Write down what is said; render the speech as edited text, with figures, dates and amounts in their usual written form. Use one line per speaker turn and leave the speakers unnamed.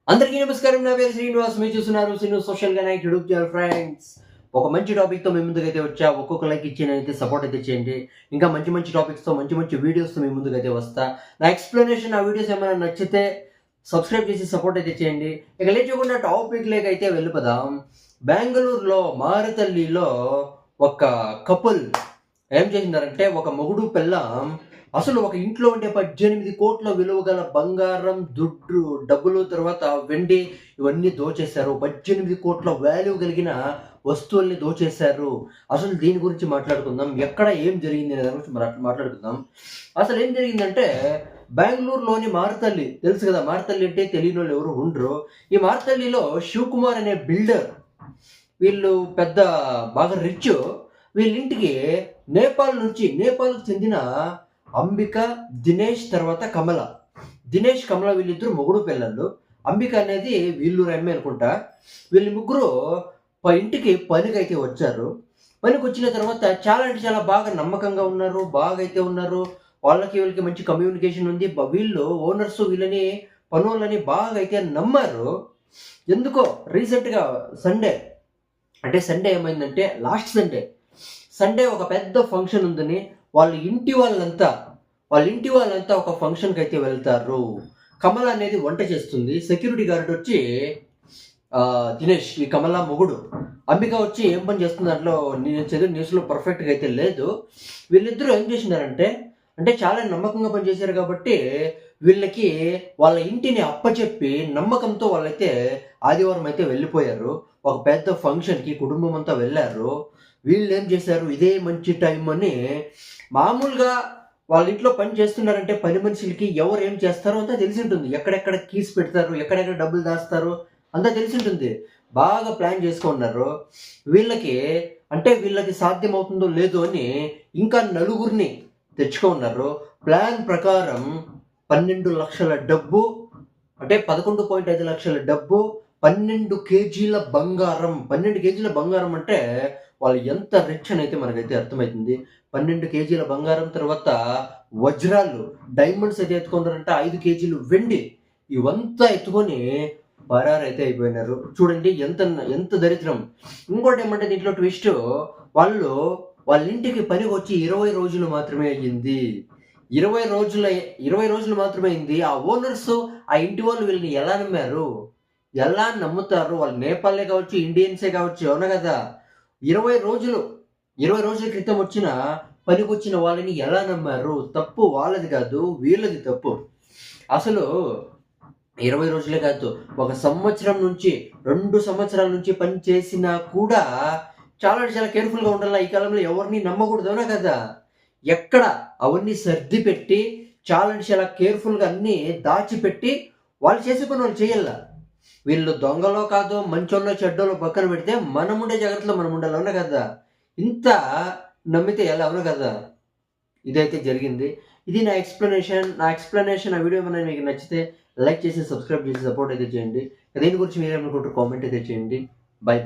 అందరికీ నమస్కారం. నా పేరు శ్రీనివాస్. మీరు చూస్తున్నారు Srinu social connect YouTube channel. Friends, ఒక మంచి టాపిక్తో మీ ముందుకైతే వచ్చా. ఒక్కొక్క లైక్ ఇచ్చి అయితే సపోర్ట్ అయితే చేయండి. ఇంకా మంచి మంచి టాపిక్స్తో మంచి మంచి వీడియోస్తో మీ ముందుకైతే వస్తా. నా ఎక్స్ప్లెనేషన్, ఆ వీడియోస్ ఏమైనా నచ్చితే సబ్స్క్రైబ్ చేసి సపోర్ట్ అయితే చేయండి. ఇక లేట్ చేయకుండా టాపిక్ లేక అయితే వెళ్ళిపోదాం. బెంగళూరులో మారుతల్లిలో ఒక కపుల్ ఏం చేసిందారంటే, ఒక మొగుడు పెళ్ళాం అసలు ఒక ఇంట్లో ఉండే 18 కోట్ల విలువ గల బంగారం, దుడ్డు, డబ్బులు, తర్వాత వెండి ఇవన్నీ దోచేశారు. 18 కోట్ల వాల్యూ కలిగిన వస్తువుల్ని దోచేశారు. అసలు దీని గురించి మాట్లాడుకుందాం. ఎక్కడ ఏం జరిగింది అనే దాని గురించి మాట్లాడుకుందాం. అసలు ఏం జరిగిందంటే, బెంగళూరులోని మారుతల్లి తెలుసు కదా. మారుతల్లి అంటే తెలియని వాళ్ళు ఎవరు ఉండరు. ఈ మారుతల్లిలో శివకుమార్ అనే బిల్డర్, వీళ్ళు పెద్ద బాగా రిచ్. వీళ్ళింటికి నేపాల్కు చెందిన అంబిక, దినేష్, తర్వాత కమల. కమల వీళ్ళిద్దరు మొగుడు పిల్లలు. అంబిక అనేది వీళ్ళూరు అమ్మాయి అనుకుంటా. వీళ్ళు ముగ్గురు ఇంటికి పనికి అయితే వచ్చారు. పనికి వచ్చిన తర్వాత చాలా అంటే చాలా బాగా నమ్మకంగా ఉన్నారు, బాగా అయితే ఉన్నారు. వాళ్ళకి వీళ్ళకి మంచి కమ్యూనికేషన్ ఉంది. వీళ్ళు ఓనర్స్ వీళ్ళని పనులని బాగా అయితే నమ్మారు. ఎందుకో రీసెంట్గా సండే ఏమైందంటే, లాస్ట్ సండే ఒక పెద్ద ఫంక్షన్ ఉందని వాళ్ళ ఇంటి వాళ్ళంతా ఒక ఫంక్షన్కి అయితే వెళ్తారు. కమల అనేది వంట చేస్తుంది. సెక్యూరిటీ గార్డ్ వచ్చి దినేష్, ఈ కమల మొగుడు. అంబిక వచ్చి ఏం పని చేస్తుంది దాంట్లో నేను చదివిన న్యూస్లో పర్ఫెక్ట్గా అయితే లేదు. వీళ్ళిద్దరూ ఏం చేసినారంటే, చాలా నమ్మకంగా పనిచేశారు కాబట్టి వీళ్ళకి వాళ్ళ ఇంటిని అప్పచెప్పి నమ్మకంతో వాళ్ళైతే ఆదివారం అయితే వెళ్ళిపోయారు. ఒక పెద్ద ఫంక్షన్కి కుటుంబం అంతా వెళ్ళారు. వీళ్ళు ఏం చేశారు, ఇదే మంచి టైం అని మామూలుగా వాళ్ళ ఇంట్లో పని చేస్తున్నారంటే పని మనుషులకి ఎవరు ఏం చేస్తారో అంతా తెలిసి ఉంటుంది. ఎక్కడెక్కడ కీస్ పెడతారు, ఎక్కడెక్కడ డబ్బులు దాస్తారు అంతా తెలిసి ఉంటుంది. బాగా ప్లాన్ చేసుకున్నారు. వీళ్ళకి సాధ్యం అవుతుందో లేదో అని ఇంకా నలుగురిని తెచ్చుకున్నారు. ప్లాన్ ప్రకారం 12 లక్షల డబ్బు, 11.5 లక్షల డబ్బు, 12 కేజీల బంగారం. 12 కేజీల బంగారం అంటే వాళ్ళు ఎంత రిచ్ అని అయితే మనకైతే అర్థమవుతుంది. 12 కేజీల బంగారం, తర్వాత వజ్రాలు, డైమండ్స్ అయితే ఎత్తుకున్నారంటే 5 కేజీలు వెండి, ఇవంతా ఎత్తుకొని పరారైతే అయిపోయినారు. చూడండి ఎంత ఎంత దరిద్రం. ఇంకోటి ఏమంటే దీంట్లో ట్విస్ట్, వాళ్ళ ఇంటికి పనికి వచ్చి 20 రోజులు మాత్రమే అయ్యింది. 20 రోజులు మాత్రమే అయింది. ఆ ఓనర్స్, ఆ ఇంటి వాళ్ళు వీళ్ళని ఎలా నమ్మారు, ఎలా నమ్ముతారు? వాళ్ళు నేపాలే కావచ్చు, ఇండియన్సే కావచ్చు, అవునా కదా. 20 రోజుల క్రితం పనికి వచ్చిన వాళ్ళని ఎలా నమ్మారు? తప్పు వాళ్ళది కాదు, వీళ్ళది తప్పు. అసలు 20 రోజులే కాదు, 1 సంవత్సరం నుంచి 2 సంవత్సరాల నుంచి పని చేసినా కూడా చాలా కేర్ఫుల్గా ఉండాలి. ఈ కాలంలో ఎవరిని నమ్మకూడదు, అవునా కదా. ఎక్కడ అవన్నీ సర్ది పెట్టి చాలా కేర్ఫుల్గా అన్నీ దాచిపెట్టి వాళ్ళు చేసే పని వాళ్ళు చేయాల. వీళ్ళు దొంగలో కాదు, మంచోళ్ళో చెడ్డోలో పక్కన పెడితే మనముండే జాగ్రత్తలో మనం ఉండాలి, అవునా కదా. ఇంత నమ్మితే ఎలా, అవునా కదా. ఇదైతే జరిగింది. ఇది నా ఎక్స్ప్లెనేషన్. ఆ వీడియో ఏమైనా మీకు నచ్చితే లైక్ చేసి సబ్స్క్రైబ్ చేసి సపోర్ట్ అయితే చేయండి. దీని గురించి మీరేమనుకుంటారు కామెంట్ అయితే చేయండి. బై.